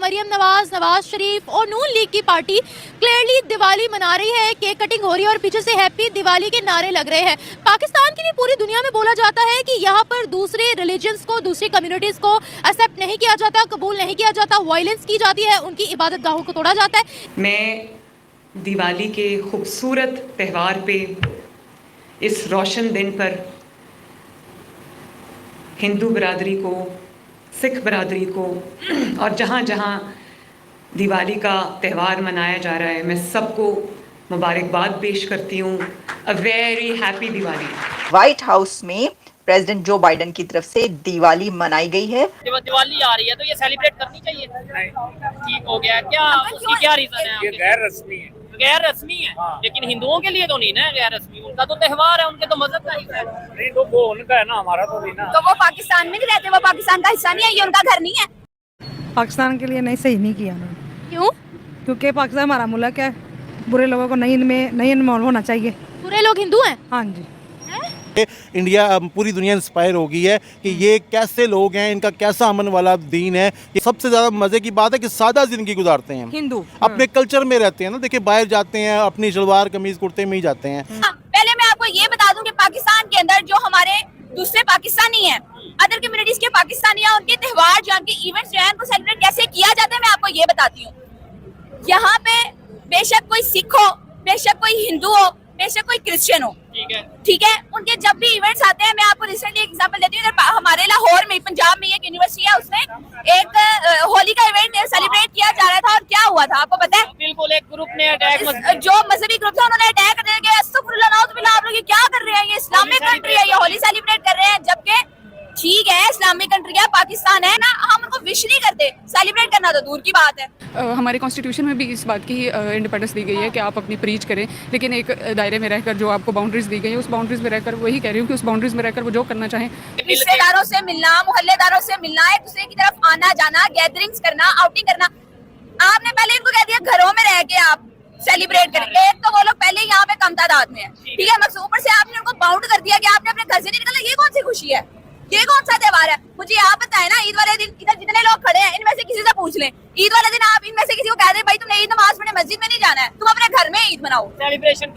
मरियम नवाज, नवाज शरीफ और नून लीग की party clearly Diwali मना रही है, केक कटिंग हो रही है और पीछे से हैप्पी दिवाली के नारे लग रहे हैं। पाकिस्तान की नहीं पूरी दुनिया में बोला जाता है कि यहाँ पर दूसरे रिलीजन्स को, दूसरी कम्युनिटीज को एक्सेप्ट नहीं किया जाता, कबूल नहीं किया जाता, वायलेंस की जाती है, उनकी इबादत गाहों को तोड़ा जाता है। मैं दिवाली के खूबसूरत त्यौहार पे, इस रोशन दिन पर हिंदू बरादरी को, सिख बरादरी को और जहाँ जहाँ दिवाली का त्यौहार मनाया जा रहा है, मैं सबको मुबारकबाद पेश करती हूँ। A very happy Diwali. White house में प्रेसिडेंट जो बाइडेन की तरफ से दिवाली मनाई गई है। दिवाली आ रही है तो ये सेलिब्रेट करनी चाहिए। ठीक हो गया क्या? उसकी क्या रीजन है? ये गैर रस्मी है। गैर रस्मी है। लेकिन हिंदुओं के लिए तो नहीं ना गैर रस्मी, उनका तो त्यौहार है, उनके तो मजहब का हिस्सा है। नहीं तो वो उनका है ना, हमारा तो नहीं ना। तो वो पाकिस्तान में नहीं रहते, वो पाकिस्तान का हिस्सा नहीं है, ये उनका घर नहीं है। पाकिस्तान के लिए नहीं, सही नहीं किया उन्होंने। क्यों? क्योंकि पाकिस्तान हमारा मुल्क है, बुरे लोगों को नहीं इन्वॉल्व होना चाहिए। पूरे लोग हिंदू हैं? हाँ जी। इंडिया, पूरी दुनिया इंस्पायर हो गई है कि ये कैसे लोग हैं, इनका कैसा अमन वाला दीन है। ये सबसे ज़्यादा मज़े की बात है कि सादा ज़िंदगी गुजारते हैं, हिंदू अपने कल्चर में रहते हैं ना। देखिए बाहर जाते हैं अपनी शलवार कमीज कुर्ते में ही जाते हैं। पहले मैं आपको ये बता दूं कि पाकिस्तान के अंदर जो हमारे दूसरे पाकिस्तानी हैं, अदर कम्युनिटीज के पाकिस्तानी हैं, उनके त्यौहार जो उनके इवेंट्स जो हैं उनको सेलिब्रेट कैसे किया जाता है, मैं आपको ये बताती हूँ। यहाँ पे बेशक कोई सिख हो, बेशक कोई हिंदू हो, बेशक कोई क्रिश्चियन हो, ठीक है, उनके जब भी इवेंट्स आते हैं, मैं आपको रिसेंटली एग्जांपल देती हूँ। हमारे लाहौर में, पंजाब में एक यूनिवर्सिटी है, उसमें एक होली का इवेंट सेलिब्रेट किया जा रहा था और क्या हुआ था आपको पता है? बिल्कुल, एक ग्रुप ने अटैक, जो मजहबी ग्रुप था उन्होंने अटैक करने के, अस्तगफुरुल्लाह नाउज़ुबिल्लाह, आप लोग ये क्या कर रहे हैं? ये इस्लामिक कंट्री है, ये होली सेलिब्रेट कर रहे हैं, जबकि ठीक है इस्लामिक कंट्री है, पाकिस्तान है ना, हम उनको विश नहीं करते, सेलिब्रेट करना तो दूर की बात है। हमारे कॉन्स्टिट्यूशन में भी इस बात की इंडिपेंडेंस दी गई है कि आप अपनी प्रीच करें, लेकिन एक दायरे में रहकर जो आपको बाउंड्रीज दी गई है, उस बाउंड्रीज में रहकर, वही कह रही हूँ कि उस बाउंड्रीज में रहकर वो जो करना चाहें। रिश्तेदारों से मिलना, मोहल्लेदारों से मिलना, एक दूसरे की तरफ आना जाना, गैदरिंग्स करना, आउटिंग करना, आपने पहले इनको कह दिया घरों में रह के आप सेलिब्रेट करेंगे। एक तो वो लोग पहले यहाँ पे कम तादाद में है, ठीक है, मकसद ऊपर से आपने उनको बाउंड कर दिया कि आपने अपने घर से नहीं निकलना। ये कौन सी खुशी है? ये कौन सा त्योहार है? मुझे आप बताएं ना, ईद वाले दिन इधर जितने लोग खड़े हैं, इनमें से किसी से पूछ लें, ईद वाले दिन आप इनमें से किसी को कह दें भाई तुमने ईद नमाज पढ़ने मस्जिद में नहीं जाना है, तुम अपने घर में ईद मनाओ, सेलिब्रेशन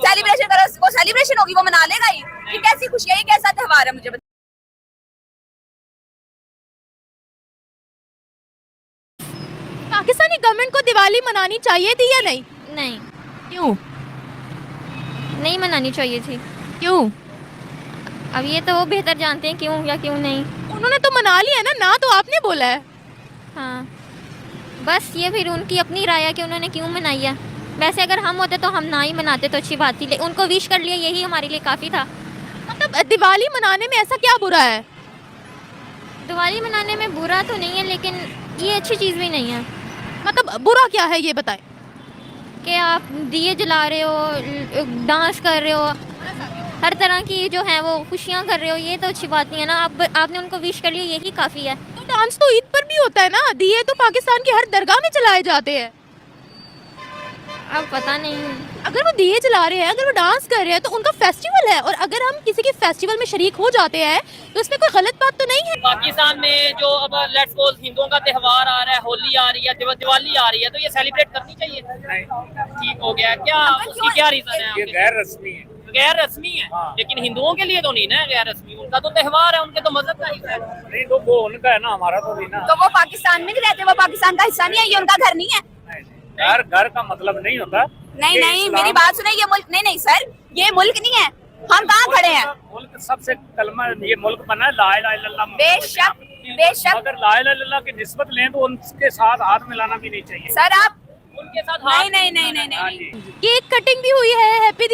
करो, वो सेलिब्रेशन होगी, वो मना लेगा। ये कैसी खुशी है? ये कैसा त्योहार है? मुझे पाकिस्तानी गवर्नमेंट को दिवाली मनानी चाहिए थी या नहीं? नहीं, क्यों? नहीं मनानी चाहिए थी। क्यों? अब ये तो वो बेहतर जानते हैं क्यों या क्यों नहीं। उन्होंने तो मना लिया ना तो आपने बोला है। हाँ, बस ये फिर उनकी अपनी राय है कि उन्होंने क्यों मनाई है। वैसे अगर हम होते तो हम ना ही मनाते तो अच्छी बात थी, लेकिन उनको विश कर लिया, यही हमारे लिए काफ़ी था। मतलब दिवाली मनाने में ऐसा क्या बुरा है? दिवाली मनाने में बुरा तो नहीं है, लेकिन ये अच्छी चीज़ भी नहीं है। मतलब बुरा क्या है ये बताएं। कि आप दिए जला रहे हो, डांस कर रहे हो, हर तरह की जो है वो खुशियाँ कर रहे हो, ये तो अच्छी बात नहीं है ना। आपने उनको विश कर लिया, यही काफ़ी है। तो डांस तो ईद पर भी होता है ना, दिए तो पाकिस्तान की हर दरगाह में जलाए जाते हैं। अब पता नहीं, अगर वो दिए जला रहे हैं, अगर वो डांस कर रहे हैं तो उनका फेस्टिवल है, और अगर हम किसी के फेस्टिवल में शरीक हो जाते हैं तो इसमें कोई गलत बात तो नहीं है। पाकिस्तान में जो अब लेट्स सपोज हिंदुओं का त्यौहार आ रहा है, होली आ रही है, दिवाली आ रही है, तो ये सेलिब्रेट करनी चाहिए। ठीक हो गया क्या? उसकी क्या रीजन है? ये गैर रस्मी है। गैर रस्मी है, लेकिन हिंदुओं के लिए तो नहीं ना गैर रस्मी, उनका तो त्यौहार है, उनके तो मजहब का हिस्सा है। नहीं तो वो उनका है ना, हमारा तो नहीं ना। तो वो पाकिस्तान में नहीं रहते, वो पाकिस्तान का हिस्सा नहीं है, ये उनका घर नहीं है। घर का मतलब नहीं होता। नहीं, मेरी बात सुने, ये मुल्क नहीं सर, ये मुल्क नहीं है। हम कहाँ खड़े हैं? मुल्क सबसे कलमा, ये मुल्क बना है ला इलाहा इल्लल्लाह। बेशक अगर ला इलाहा इल्लल्लाह की निस्बत लें तो उनके साथ हाथ मिलाना भी नहीं चाहिए सर। आप उनके साथ नहीं। केक कटिंग भी हुई है, हैप्पी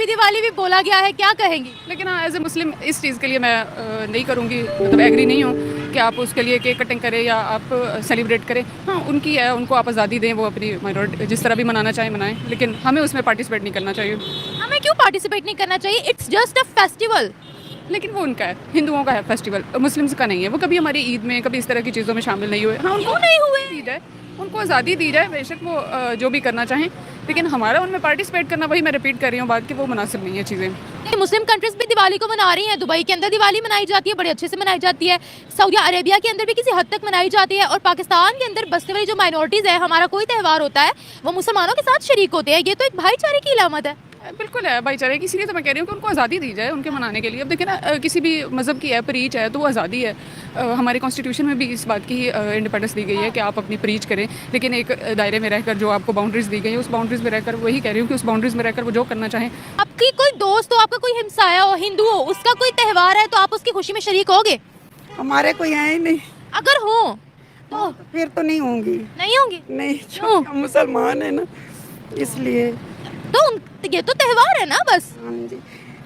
दिवाली भी बोला गया है, क्या कहेंगी? लेकिन हाँ, एज ए मुस्लिम इस चीज़ के लिए मैं नहीं करूँगी, मतलब एग्री नहीं हूँ कि आप उसके लिए केक कटिंग करें या आप सेलिब्रेट करें। हाँ, उनकी है, उनको आप आज़ादी दें, वो अपनी माइनॉरिटी जिस तरह भी मनाना चाहें मनाएं, लेकिन हमें उसमें पार्टिसिपेट नहीं करना चाहिए। हमें क्यों पार्टिसिपेट नहीं करना चाहिए? It's just a festival. लेकिन वो उनका है, हिंदुओं का है फेस्टिवल, मुस्लिम्स का नहीं है। वो कभी हमारी ईद में, कभी इस तरह की चीज़ों में शामिल नहीं हुए। हाँ, उनको नहीं हुए? ईद है, उनको आज़ादी दी जाए, बेशक वो जो भी करना चाहें, लेकिन हमारा उनमें पार्टिसिपेट करना, वही मैं रिपीट कर रही हूँ बात, कि वो मुनासिब नहीं है चीज़ें। नहीं, मुस्लिम कंट्रीज भी दिवाली को मना रही हैं। दुबई के अंदर दिवाली मनाई जाती है, बड़े अच्छे से मनाई जाती है। सऊदी अरेबिया के अंदर भी किसी हद तक मनाई जाती है। और पाकिस्तान के अंदर बसने वाली जो माइनॉरिटीज़ है, हमारा कोई त्यौहार होता है वो मुसलमानों के साथ शरीक होते हैं। ये तो एक भाईचारे की अलामत है। बिल्कुल है भाईचारे की, इसीलिए तो मैं कह रही हूँ कि उनको आज़ादी दी जाए उनके मनाने के लिए। अब देखिए ना, किसी भी मज़हब की है, प्रीच है, तो वो आज़ादी है। हमारे कॉन्स्टिट्यूशन में भी इस बात की इंडिपेंडेंस दी गई है कि आप अपनी प्रीच करें, लेकिन एक दायरे में रहकर, जो आपको बाउंड्रीज दी गई है उस बाउंड्रीज में रहकर, वही कह रही हूँ कि उस बाउंड्रीज में रहकर वो जो करना चाहें। आपकी कोई दोस्त हो, आपका कोई हमसाया हो, हिंदू हो, उसका कोई त्यौहार है तो आप उसकी खुशी में शरीक होगे? हमारे कोई है ही नहीं, अगर हो तो फिर तो नहीं होंगी। नहीं होंगे? नहीं, क्यों? हम मुसलमान है ना, इसलिए। ये तो त्यौहार है ना बस। हाँ जी,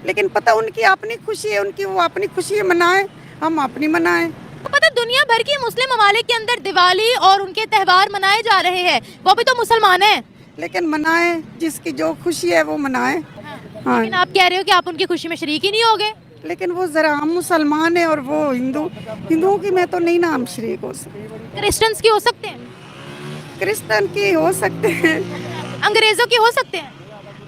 लेकिन पता उनकी अपनी खुशी है, उनकी वो अपनी खुशी मनाए, हम अपनी मनाए। तो पता दुनिया भर की मुस्लिम ममालिक के अंदर दिवाली और उनके त्यौहार मनाए जा रहे हैं, वो भी तो मुसलमान हैं। लेकिन मनाए, जिसकी जो खुशी है वो मनाए। हाँ, लेकिन आप कह रहे हो कि आप उनकी खुशी में शरीक ही नहीं होगे। लेकिन वो जरा, हम मुसलमान है और वो हिंदू, हिंदुओं की मैं तो नहीं ना हम शरीक हो सकते। क्रिश्चियंस की हो सकते हैं, क्रिश्चियन की हो सकते हैं, अंग्रेजों की हो सकते हैं,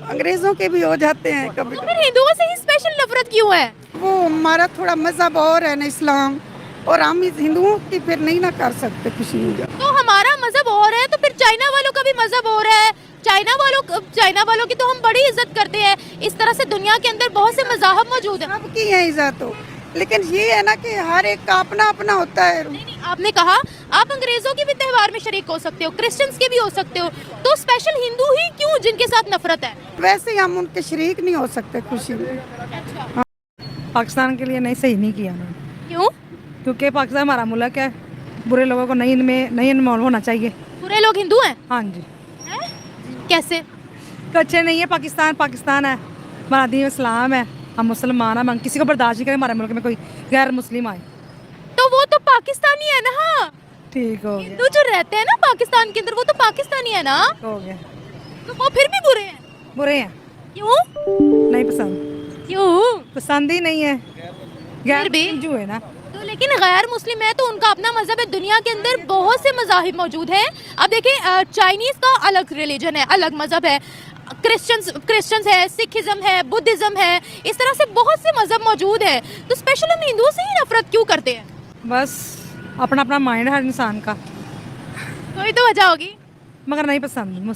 अंग्रेजों के भी हो जाते हैं कभी। तो फिर हिंदुओं से ही स्पेशल नफरत क्यों है? वो हमारा थोड़ा मजहब और है ना, इस्लाम, और हम इस हिंदुओं की फिर नहीं ना कर सकते खुशी में। तो हमारा मजहब और है, तो फिर चाइना वालों का भी मजहब और है। चाइना वालों की तो हम बड़ी इज्जत करते हैं। इस तरह से दुनिया के अंदर बहुत से मज़ाहब मौजूद हैं। सबकी है इज्जत हो, लेकिन ये है ना कि हर एक का अपना अपना होता है। नहीं, आपने कहा आप अंग्रेजों के भी त्यौहार में शरीक हो सकते हो, क्रिश्चियंस के भी हो सकते हो, तो स्पेशल हिंदू ही क्यों जिनके साथ नफरत है? वैसे ही हम उनके शरीक नहीं हो सकते खुशी में। हाँ। पाकिस्तान के लिए नहीं, सही नहीं किया उन्होंने। क्यों? क्योंकि पाकिस्तान हमारा मुल्क है, बुरे लोगों को नहीं इन्वॉल्व होना चाहिए। बुरे लोग हिंदू हैं? हाँ जी। कैसे? तो अच्छे नहीं है, पाकिस्तान है, हमारा दीन इस्लाम है, हम मुसलमान हैं, हम किसी को बर्दाश्त नहीं करें हमारे मुल्क में कोई गैर मुस्लिम आए। तो वो तो पाकिस्तानी है ना। ठीक हो गया, हिंदू जो रहते हैं ना पाकिस्तान के अंदर, वो तो पाकिस्तानी है ना। हो गया। तो वो फिर भी बुरे हैं? बुरे हैं, क्यों? नहीं पसंद, क्यों? पसंद ही नहीं है, गैर भी? जो है ना। तो लेकिन गैर मुस्लिम है तो उनका अपना मजहब है। दुनिया के अंदर बहुत से मजाहिब मौजूद हैं। अब देखिए, चाइनीज का अलग रिलीजन है, अलग मजहब है, क्रिश्चियंस है, सिखिज्म है, बुद्धिज्म है, इस तरह से बहुत से मजहब मौजूद है। तो स्पेशल हम हिंदुओं से ही नफरत क्यों करते हैं? बस अपना अपना माइंड है हर इंसान का, कोई तो वजह होगी। मगर नहीं पसंद